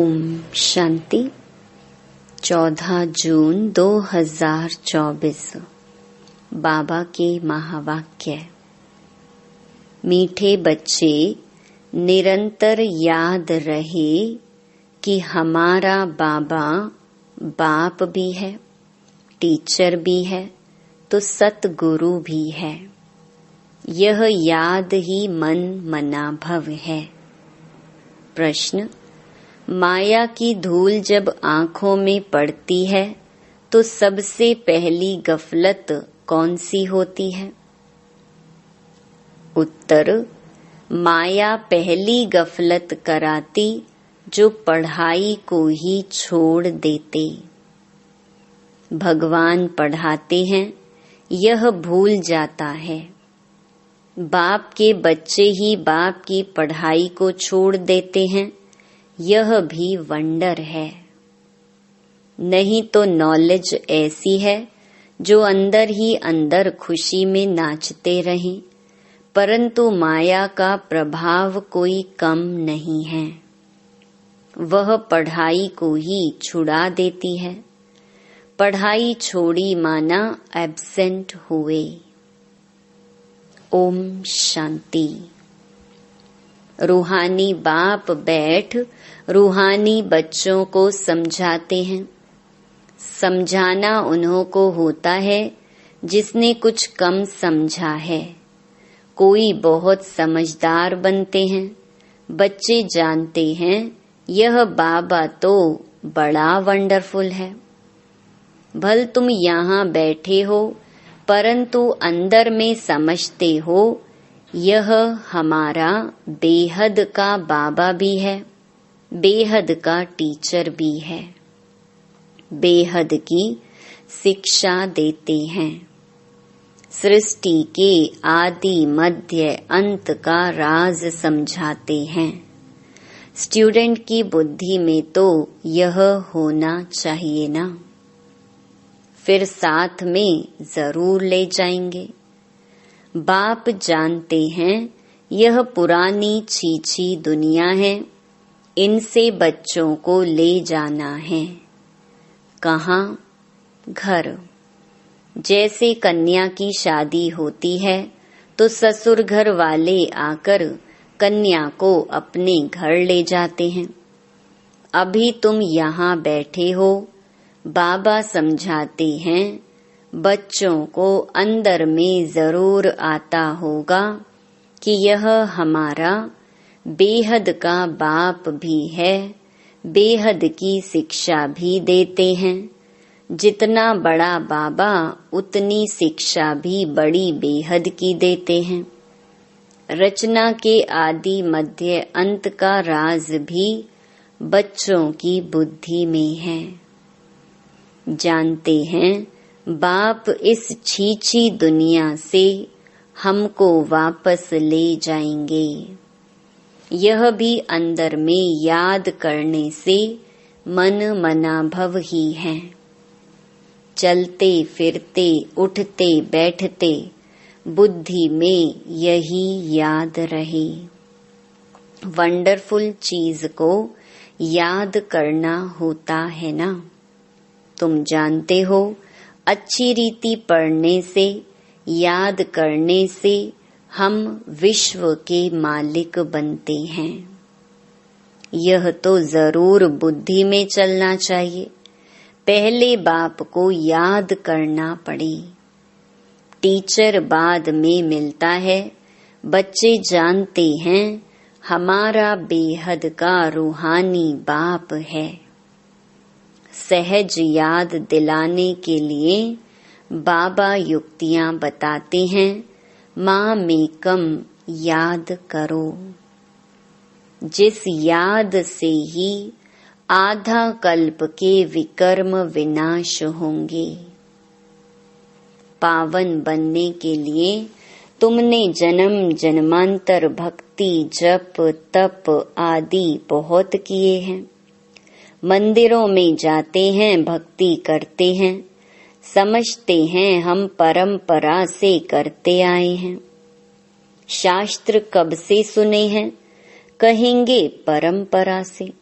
ओम शांति। 14 जून 2024 बाबा के महावाक्य। मीठे बच्चे, निरंतर याद रहे कि हमारा बाबा बाप भी है, टीचर भी है, तो सतगुरु भी है। यह याद ही मन मनाभव है। प्रश्न: माया की धूल जब आँखों में पड़ती है तो सबसे पहली गफलत कौन सी होती है? उत्तर: माया पहली गफलत कराती जो पढ़ाई को ही छोड़ देते। भगवान पढ़ाते हैं, यह भूल जाता है। बाप के बच्चे ही बाप की पढ़ाई को छोड़ देते हैं, यह भी वंडर है। नहीं तो नॉलेज ऐसी है जो अंदर ही अंदर खुशी में नाचते रहें, परंतु माया का प्रभाव कोई कम नहीं है। वह पढ़ाई को ही छुड़ा देती है। पढ़ाई छोड़ी माना एब्सेंट हुए। ओम शांति। रूहानी बाप बैठ रूहानी बच्चों को समझाते हैं। समझाना उन्हों को होता है जिसने कुछ कम समझा है। कोई बहुत समझदार बनते हैं। बच्चे जानते हैं यह बाबा तो बड़ा वंडरफुल है। भल तुम यहाँ बैठे हो, परंतु अंदर में समझते हो यह हमारा बेहद का बाबा भी है, बेहद का टीचर भी है। बेहद की शिक्षा देते हैं। सृष्टि के आदि मध्य अंत का राज समझाते हैं। स्टूडेंट की बुद्धि में तो यह होना चाहिए ना। फिर साथ में जरूर ले जाएंगे। बाप जानते हैं यह पुरानी छीछी दुनिया है, इनसे बच्चों को ले जाना है। कहाँ? घर। जैसे कन्या की शादी होती है तो ससुर घर वाले आकर कन्या को अपने घर ले जाते हैं। अभी तुम यहाँ बैठे हो, बाबा समझाते हैं बच्चों को अंदर में जरूर आता होगा कि यह हमारा बेहद का बाप भी है, बेहद की शिक्षा भी देते हैं। जितना बड़ा बाबा उतनी शिक्षा भी बड़ी बेहद की देते हैं। रचना के आदि मध्य अंत का राज भी बच्चों की बुद्धि में है। जानते हैं बाप इस छीछी दुनिया से हमको वापस ले जाएंगे। यह भी अंदर में याद करने से मन मनाभव ही है। चलते फिरते उठते बैठते बुद्धि में यही याद रहे। वंडरफुल चीज को याद करना होता है ना। तुम जानते हो अच्छी रीति पढ़ने से, याद करने से हम विश्व के मालिक बनते हैं। यह तो जरूर बुद्धि में चलना चाहिए। पहले बाप को याद करना पड़े। टीचर बाद में मिलता है। बच्चे जानते हैं हमारा बेहद का रूहानी बाप है। सहज याद दिलाने के लिए बाबा युक्तियां बताते हैं। माँ में कम याद करो। जिस याद से ही आधा कल्प के विकर्म विनाश होंगे। पावन बनने के लिए तुमने जन्म जन्मांतर भक्ति जप तप आदि बहुत किए हैं। मंदिरों में जाते हैं, भक्ति करते हैं, समझते हैं हम परंपरा से करते आए हैं। शास्त्र कब से सुने हैं? कहेंगे परंपरा से।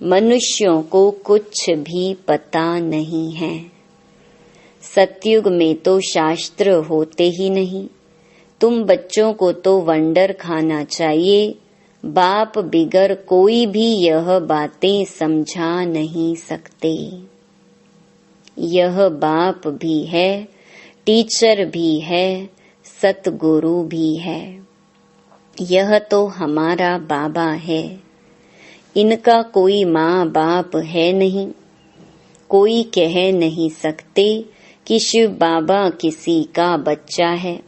मनुष्यों को कुछ भी पता नहीं है। सतयुग में तो शास्त्र होते ही नहीं। तुम बच्चों को तो वंडर खाना चाहिए। बाप बिगर कोई भी यह बातें समझा नहीं सकते। यह बाप भी है, टीचर भी है, सतगुरु भी है। यह तो हमारा बाबा है। इनका कोई माँ बाप है नहीं। कोई कह नहीं सकते कि शिव बाबा किसी का बच्चा है।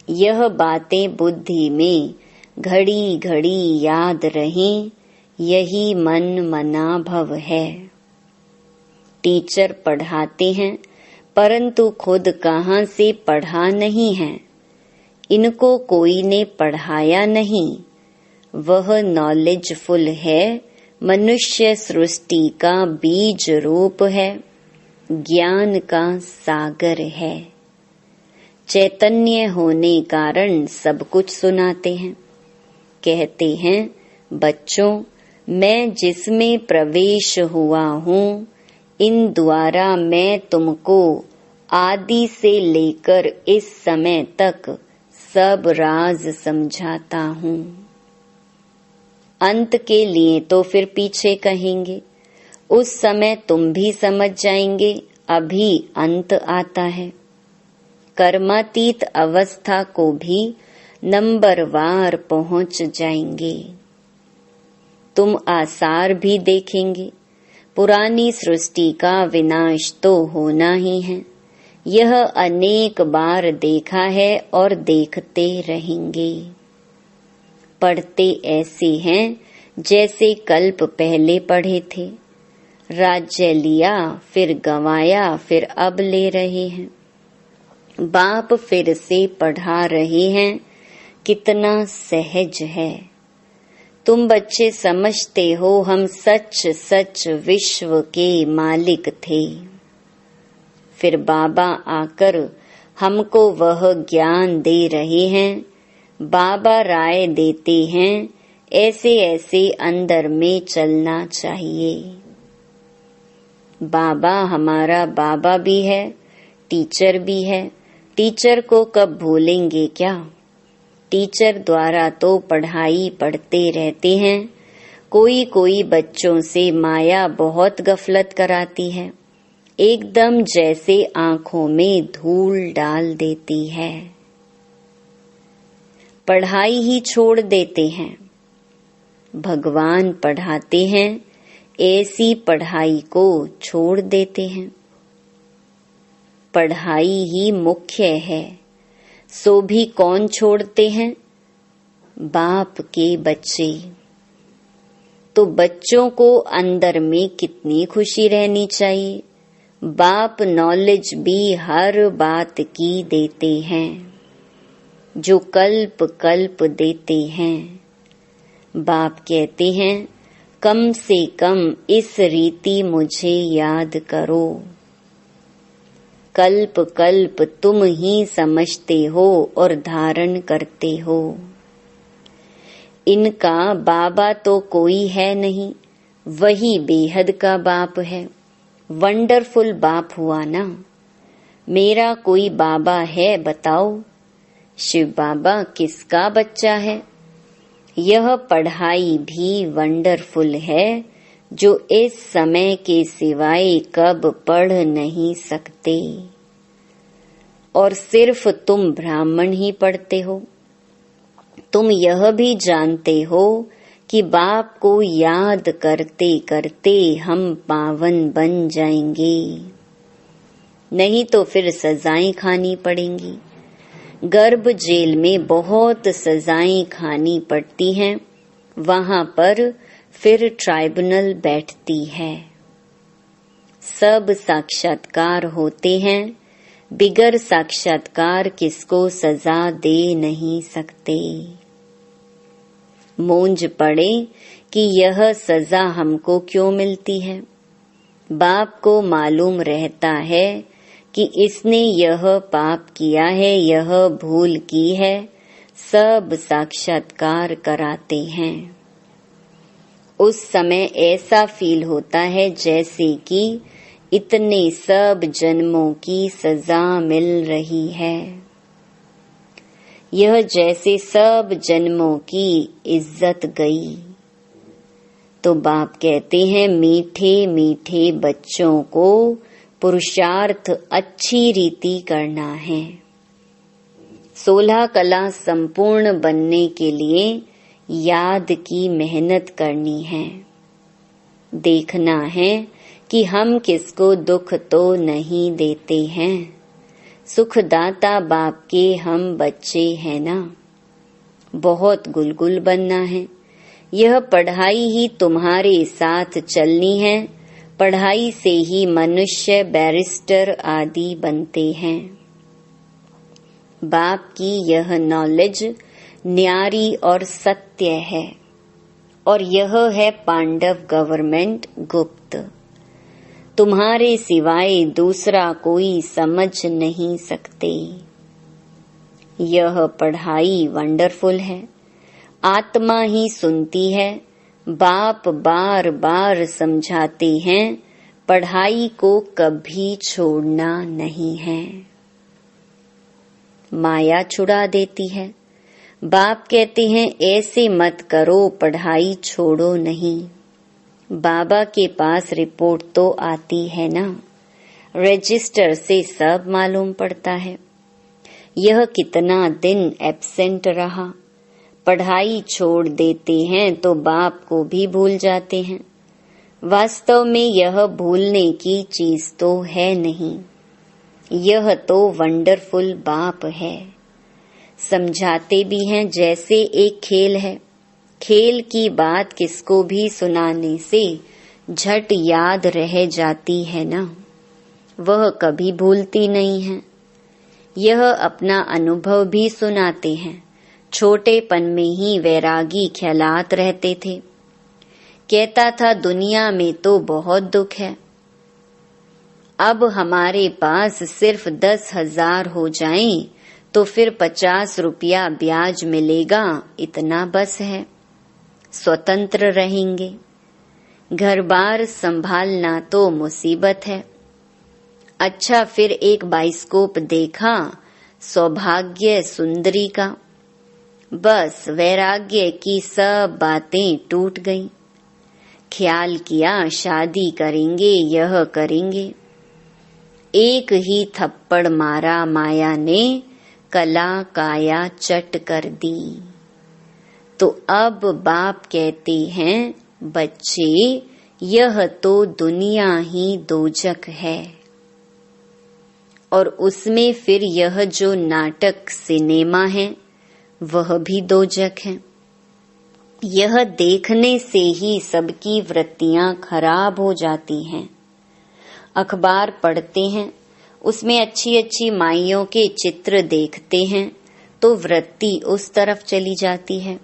यह बातें बुद्धि में घड़ी घड़ी याद रहें, यही मन मना भव है। टीचर पढ़ाते हैं, परंतु खुद कहाँ से पढ़ा नहीं है। इनको कोई ने पढ़ाया नहीं। वह नॉलेजफुल है, मनुष्य सृष्टि का बीज रूप है, ज्ञान का सागर है। चैतन्य होने कारण सब कुछ सुनाते हैं। कहते हैं, बच्चों, मैं जिसमें प्रवेश हुआ हूँ, इन द्वारा मैं तुमको आदि से लेकर इस समय तक सब राज समझाता हूँ। अंत के लिए तो फिर पीछे कहेंगे, उस समय तुम भी समझ जाएंगे। अभी अंत आता है। कर्मातीत अवस्था को भी नंबरवार पहुंच जाएंगे। तुम आसार भी देखेंगे। पुरानी सृष्टि का विनाश तो होना ही है। यह अनेक बार देखा है और देखते रहेंगे। पढ़ते ऐसे हैं जैसे कल्प पहले पढ़े थे। राज्य लिया, फिर गंवाया, फिर अब ले रहे हैं। बाप फिर से पढ़ा रहे हैं। कितना सहज है। तुम बच्चे समझते हो हम सच सच विश्व के मालिक थे। फिर बाबा आकर हमको वह ज्ञान दे रहे हैं। बाबा राय देते हैं, ऐसे ऐसे अंदर में चलना चाहिए। बाबा हमारा बाबा भी है, टीचर भी है। टीचर को कब भूलेंगे क्या? टीचर द्वारा तो पढ़ाई पढ़ते रहते हैं। कोई कोई बच्चों से माया बहुत गफलत कराती है, एकदम जैसे आंखों में धूल डाल देती है। पढ़ाई ही छोड़ देते हैं। भगवान पढ़ाते हैं, ऐसी पढ़ाई को छोड़ देते हैं। पढ़ाई ही मुख्य है, सो भी कौन छोड़ते हैं? बाप के बच्चे। तो बच्चों को अंदर में कितनी खुशी रहनी चाहिए। बाप नॉलेज भी हर बात की देते हैं, जो कल्प कल्प देते हैं। बाप कहते हैं, कम से कम इस रीति मुझे याद करो। कल्प कल्प तुम ही समझते हो और धारण करते हो। इनका बाबा तो कोई है नहीं, वही बेहद का बाप है। वंडरफुल बाप हुआ ना। मेरा कोई बाबा है बताओ? शिव बाबा किसका बच्चा है? यह पढ़ाई भी वंडरफुल है, जो इस समय के सिवाय कब पढ़ नहीं सकते। और सिर्फ तुम ब्राह्मण ही पढ़ते हो। तुम यह भी जानते हो कि बाप को याद करते करते हम पावन बन जाएंगे, नहीं तो फिर सजाएं खानी पड़ेंगी। गर्भ जेल में बहुत सजाएं खानी पड़ती हैं। वहां पर फिर ट्राइब्यूनल बैठती है। सब साक्षात्कार होते हैं। बिगर साक्षात्कार किसको सजा दे नहीं सकते। मूंज पड़े कि यह सजा हमको क्यों मिलती है। बाप को मालूम रहता है कि इसने यह पाप किया है, यह भूल की है। सब साक्षात्कार कराते हैं। उस समय ऐसा फील होता है जैसे कि इतने सब जन्मों की सजा मिल रही है। यह जैसे सब जन्मों की इज्जत गई। तो बाप कहते हैं मीठे मीठे बच्चों को पुरुषार्थ अच्छी रीति करना है। 16 कला संपूर्ण बनने के लिए याद की मेहनत करनी है। देखना है कि हम किसको दुख तो नहीं देते हैं। सुखदाता बाप के हम बच्चे हैं ना। बहुत गुलगुल बनना है। यह पढ़ाई ही तुम्हारे साथ चलनी है। पढ़ाई से ही मनुष्य बैरिस्टर आदि बनते हैं। बाप की यह नॉलेज न्यारी और सत्य है और यह है पांडव गवर्नमेंट गुप्त। तुम्हारे सिवाय दूसरा कोई समझ नहीं सकते। यह पढ़ाई वंडरफुल है। आत्मा ही सुनती है। बाप बार बार समझाते हैं पढ़ाई को कभी छोड़ना नहीं है। माया छुड़ा देती है। बाप कहते हैं ऐसे मत करो, पढ़ाई छोड़ो नहीं। बाबा के पास रिपोर्ट तो आती है ना। रजिस्टर से सब मालूम पड़ता है। यह कितना दिन एब्सेंट रहा। पढ़ाई छोड़ देते हैं तो बाप को भी भूल जाते हैं। वास्तव में यह भूलने की चीज तो है नहीं। यह तो वंडरफुल बाप है। समझाते भी हैं जैसे एक खेल है। खेल की बात किसको भी सुनाने से झट याद रह जाती है ना। वह कभी भूलती नहीं है। यह अपना अनुभव भी सुनाते हैं। छोटेपन में ही वैरागी ख्यालात रहते थे। कहता था दुनिया में तो बहुत दुख है। अब हमारे पास सिर्फ 10,000 हो जाएं तो फिर 50 रुपया ब्याज मिलेगा, इतना बस है। स्वतंत्र रहेंगे। घर बार संभालना तो मुसीबत है। अच्छा, फिर एक बाइस्कोप देखा सौभाग्य सुंदरी का। बस वैराग्य की सब बातें टूट गईं। ख्याल किया शादी करेंगे, यह करेंगे। एक ही थप्पड़ मारा माया ने, कला काया चट कर दी। तो अब बाप कहते हैं बच्चे, यह तो दुनिया ही दोजक है और उसमें फिर यह जो नाटक सिनेमा है वह भी दोजक है। यह देखने से ही सबकी वृत्तियां खराब हो जाती हैं। अखबार पढ़ते हैं, उसमें अच्छी अच्छी माइयों के चित्र देखते हैं तो वृत्ति उस तरफ चली जाती है।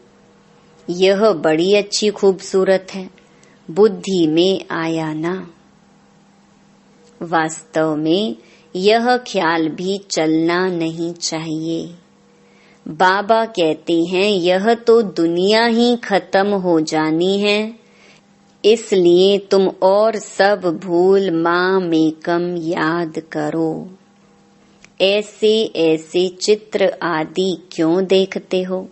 यह बड़ी अच्छी खूबसूरत है, बुद्धि में आया ना। वास्तव में यह ख्याल भी चलना नहीं चाहिए। बाबा कहते हैं यह तो दुनिया ही खत्म हो जानी है, इसलिए तुम और सब भूल माँ मेकम याद करो। ऐसे ऐसे चित्र आदि क्यों देखते हो?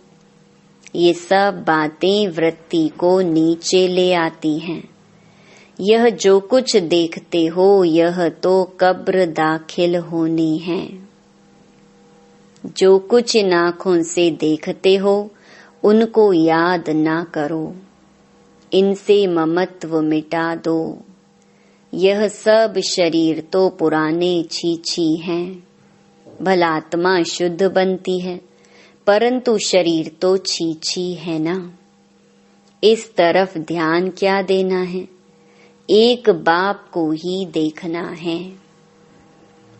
ये सब बातें वृत्ति को नीचे ले आती हैं। यह जो कुछ देखते हो यह तो कब्र दाखिल होनी है। जो कुछ इन आँखों से देखते हो उनको याद ना करो। इनसे ममत्व मिटा दो। यह सब शरीर तो पुराने छीछी हैं। भलात्मा शुद्ध बनती है परंतु शरीर तो छीछी है ना। इस तरफ ध्यान क्या देना है? एक बाप को ही देखना है।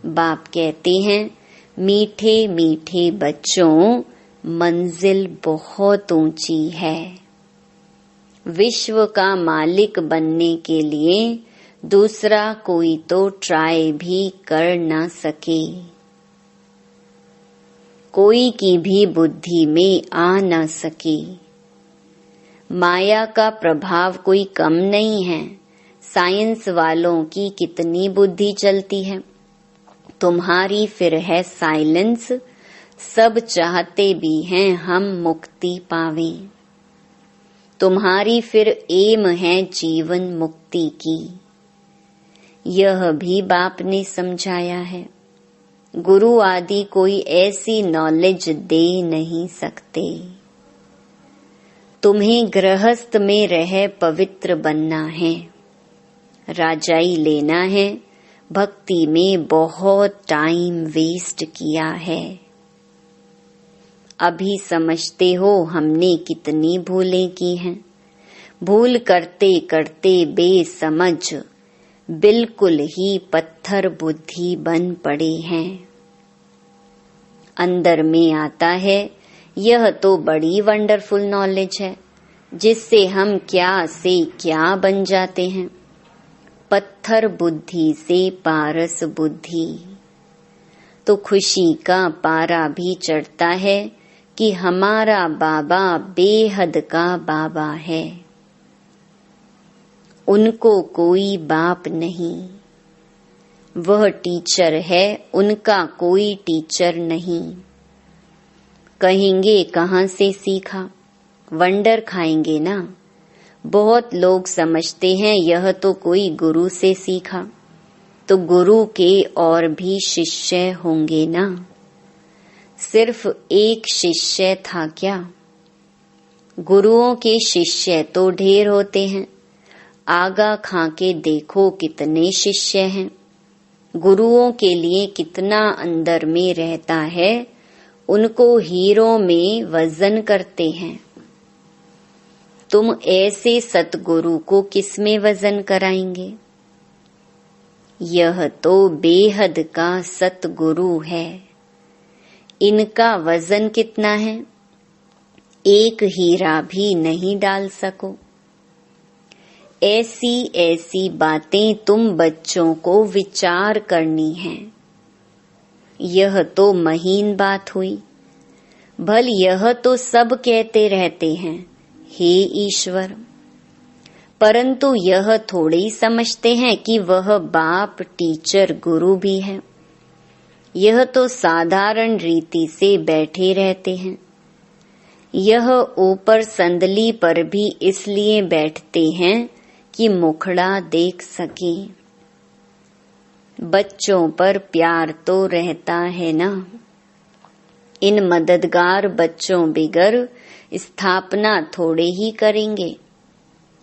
बाप कहते हैं मीठे मीठे बच्चों, मंजिल बहुत ऊंची है। विश्व का मालिक बनने के लिए दूसरा कोई तो ट्राई भी कर ना सके। कोई की भी बुद्धि में आ न सके। माया का प्रभाव कोई कम नहीं है। साइंस वालों की कितनी बुद्धि चलती है। तुम्हारी फिर है साइलेंस। सब चाहते भी हैं हम मुक्ति पावें। तुम्हारी फिर एम है जीवन मुक्ति की। यह भी बाप ने समझाया है। गुरु आदि कोई ऐसी नॉलेज दे नहीं सकते। तुम्हें गृहस्थ में रह पवित्र बनना है, राजाई लेना है। भक्ति में बहुत टाइम वेस्ट किया है। अभी समझते हो हमने कितनी भूलें की हैं। भूल करते करते बेसमझ बिल्कुल ही पत्थर बुद्धि बन पड़े हैं। अंदर में आता है यह तो बड़ी वंडरफुल नॉलेज है, जिससे हम क्या से क्या बन जाते हैं। पत्थर बुद्धि से पारस बुद्धि। तो खुशी का पारा भी चढ़ता है कि हमारा बाबा बेहद का बाबा है। उनको कोई बाप नहीं। वह टीचर है, उनका कोई टीचर नहीं। कहेंगे कहाँ से सीखा? वंडर खाएंगे ना। बहुत लोग समझते हैं यह तो कोई गुरु से सीखा। तो गुरु के और भी शिष्य होंगे ना। सिर्फ एक शिष्य था क्या? गुरुओं के शिष्य तो ढेर होते हैं। आगा खा के देखो कितने शिष्य हैं। गुरुओं के लिए कितना अंदर में रहता है। उनको हीरों में वजन करते हैं। तुम ऐसे सतगुरु को किस में वजन कराएंगे? यह तो बेहद का सतगुरु है। इनका वजन कितना है? एक हीरा भी नहीं डाल सको। ऐसी ऐसी बातें तुम बच्चों को विचार करनी है। यह तो महीन बात हुई। भल यह तो सब कहते रहते हैं, हे ईश्वर, परंतु यह थोड़े ही समझते हैं कि वह बाप टीचर गुरु भी है। यह तो साधारण रीति से बैठे रहते हैं। यह ऊपर संदली पर भी इसलिए बैठते हैं कि मुखड़ा देख सके। बच्चों पर प्यार तो रहता है ना। इन मददगार बच्चों बिगर स्थापना थोड़े ही करेंगे।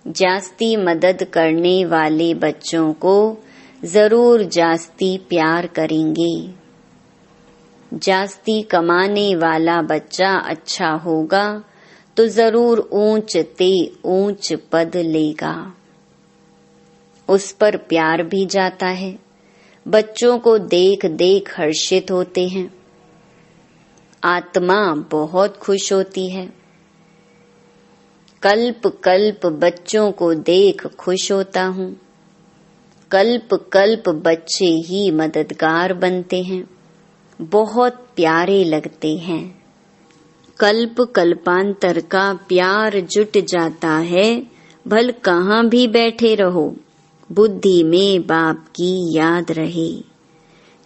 जास्ती मदद करने वाले बच्चों को जरूर जास्ती प्यार करेंगे। जास्ती कमाने वाला बच्चा अच्छा होगा तो जरूर ऊंच ते ऊंच पद लेगा। उस पर प्यार भी जाता है। बच्चों को देख देख हर्षित होते हैं। आत्मा बहुत खुश होती है। कल्प कल्प बच्चों को देख खुश होता हूँ। कल्प कल्प बच्चे ही मददगार बनते हैं। बहुत प्यारे लगते हैं। कल्प कल्पांतर का प्यार जुट जाता है। भल कहाँ भी बैठे रहो, बुद्धि में बाप की याद रहे।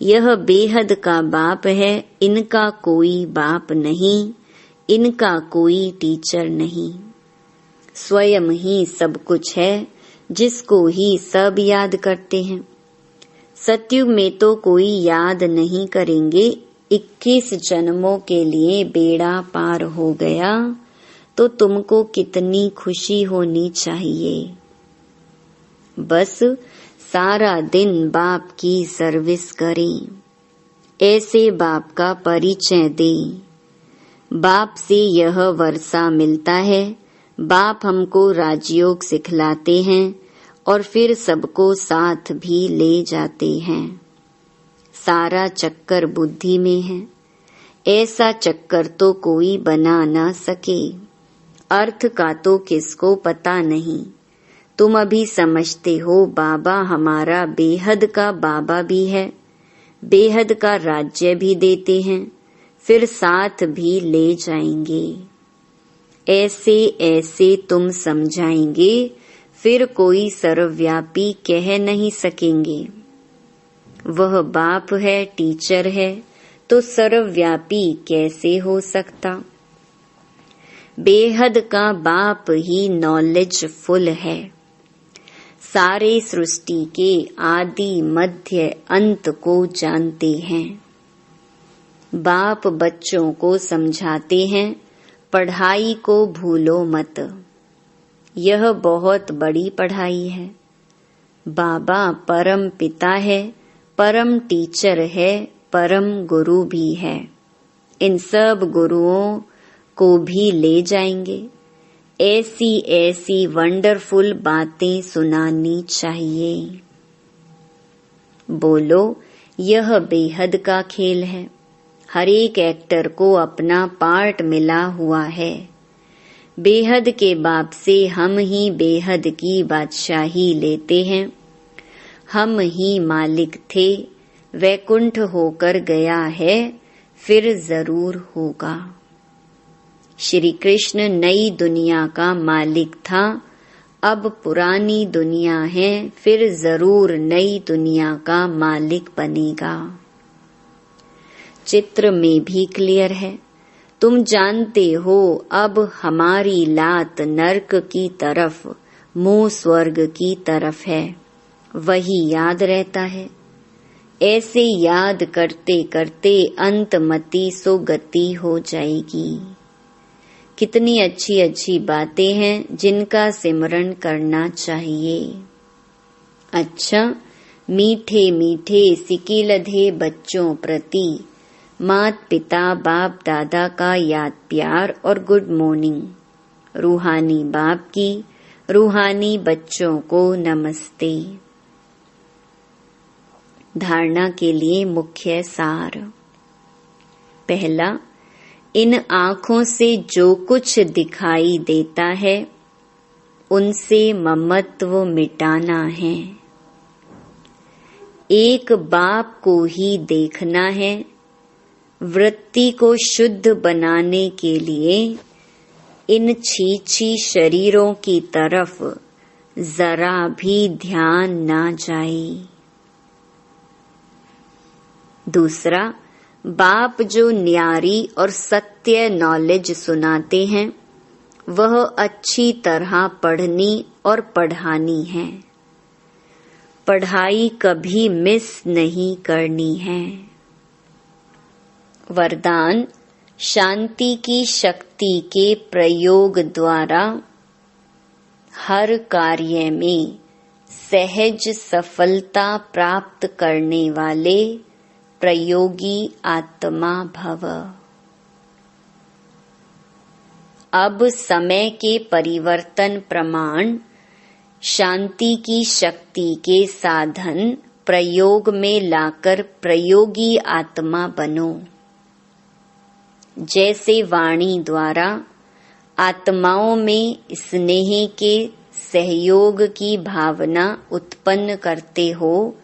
यह बेहद का बाप है। इनका कोई बाप नहीं। इनका कोई टीचर नहीं। स्वयं ही सब कुछ है, जिसको ही सब याद करते हैं। सतयुग में तो कोई याद नहीं करेंगे। 21 जन्मों के लिए बेड़ा पार हो गया तो तुमको कितनी खुशी होनी चाहिए। बस सारा दिन बाप की सर्विस करें। ऐसे बाप का परिचय दें। बाप से यह वर्षा मिलता है। बाप हमको राजयोग सिखलाते हैं और फिर सबको साथ भी ले जाते हैं। सारा चक्कर बुद्धि में है। ऐसा चक्कर तो कोई बना ना सके। अर्थ का तो किसको पता नहीं। तुम अभी समझते हो बाबा हमारा बेहद का बाबा भी है। बेहद का राज्य भी देते हैं, फिर साथ भी ले जाएंगे। ऐसे ऐसे तुम समझाएंगे, फिर कोई सर्वव्यापी कह नहीं सकेंगे। वह बाप है, टीचर है, तो सर्वव्यापी कैसे हो सकता? बेहद का बाप ही नॉलेजफुल है। सारे सृष्टि के आदि मध्य अंत को जानते हैं। बाप बच्चों को समझाते हैं, पढ़ाई को भूलो मत। यह बहुत बड़ी पढ़ाई है। बाबा परम पिता है, परम टीचर है, परम गुरु भी है। इन सब गुरुओं को भी ले जाएंगे। ऐसी ऐसी वंडरफुल बातें सुनानी चाहिए। बोलो, यह बेहद का खेल है। हर एक एक्टर को अपना पार्ट मिला हुआ है। बेहद के बाप से हम ही बेहद की बादशाही लेते हैं। हम ही मालिक थे, वैकुंठ होकर गया है, फिर जरूर होगा। श्री कृष्ण नई दुनिया का मालिक था, अब पुरानी दुनिया है, फिर जरूर नई दुनिया का मालिक बनेगा। चित्र में भी क्लियर है। तुम जानते हो अब हमारी लात नर्क की तरफ, मुंह स्वर्ग की तरफ है। वही याद रहता है। ऐसे याद करते करते अंतमति सो गति हो जाएगी। कितनी अच्छी अच्छी बातें हैं जिनका सिमरण करना चाहिए। अच्छा, मीठे मीठे सिकिलधे बच्चों प्रति मात पिता बाप दादा का याद प्यार और गुड मॉर्निंग। रूहानी बाप की रूहानी बच्चों को नमस्ते। धारणा के लिए मुख्य सार। पहला, इन आँखों से जो कुछ दिखाई देता है उनसे ममत्व मिटाना है। एक बाप को ही देखना है। वृत्ति को शुद्ध बनाने के लिए इन छीछी शरीरों की तरफ जरा भी ध्यान ना जाए। दूसरा, बाप जो न्यारी और सत्य नॉलेज सुनाते हैं वह अच्छी तरह पढ़नी और पढ़ानी है। पढ़ाई कभी मिस नहीं करनी है। वरदान, शांति की शक्ति के प्रयोग द्वारा हर कार्य में सहज सफलता प्राप्त करने वाले प्रयोगी आत्मा भव। अब समय के परिवर्तन प्रमाण शांति की शक्ति के साधन प्रयोग में लाकर प्रयोगी आत्मा बनो। जैसे वाणी द्वारा आत्माओं में स्नेह के सहयोग की भावना उत्पन्न करते हो,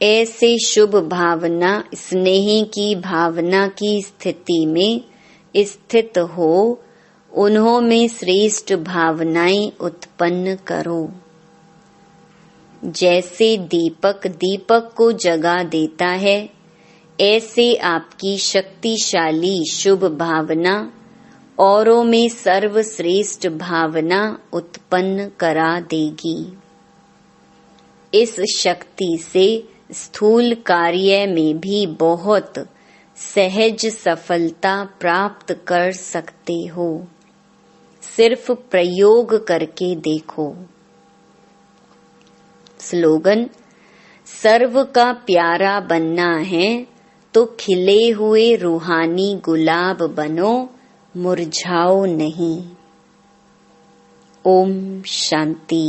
ऐसे शुभ भावना स्नेह की भावना की स्थिति में स्थित हो, उन्हों में श्रेष्ठ भावनाएं उत्पन्न करो। जैसे दीपक दीपक को जगा देता है, ऐसे आपकी शक्तिशाली शुभ भावना औरों में सर्वश्रेष्ठ भावना उत्पन्न करा देगी। इस शक्ति से स्थूल कार्य में भी बहुत सहज सफलता प्राप्त कर सकते हो। सिर्फ प्रयोग करके देखो। स्लोगन, सर्व का प्यारा बनना है तो खिले हुए रूहानी गुलाब बनो, मुरझाओ नहीं। ओम शांति।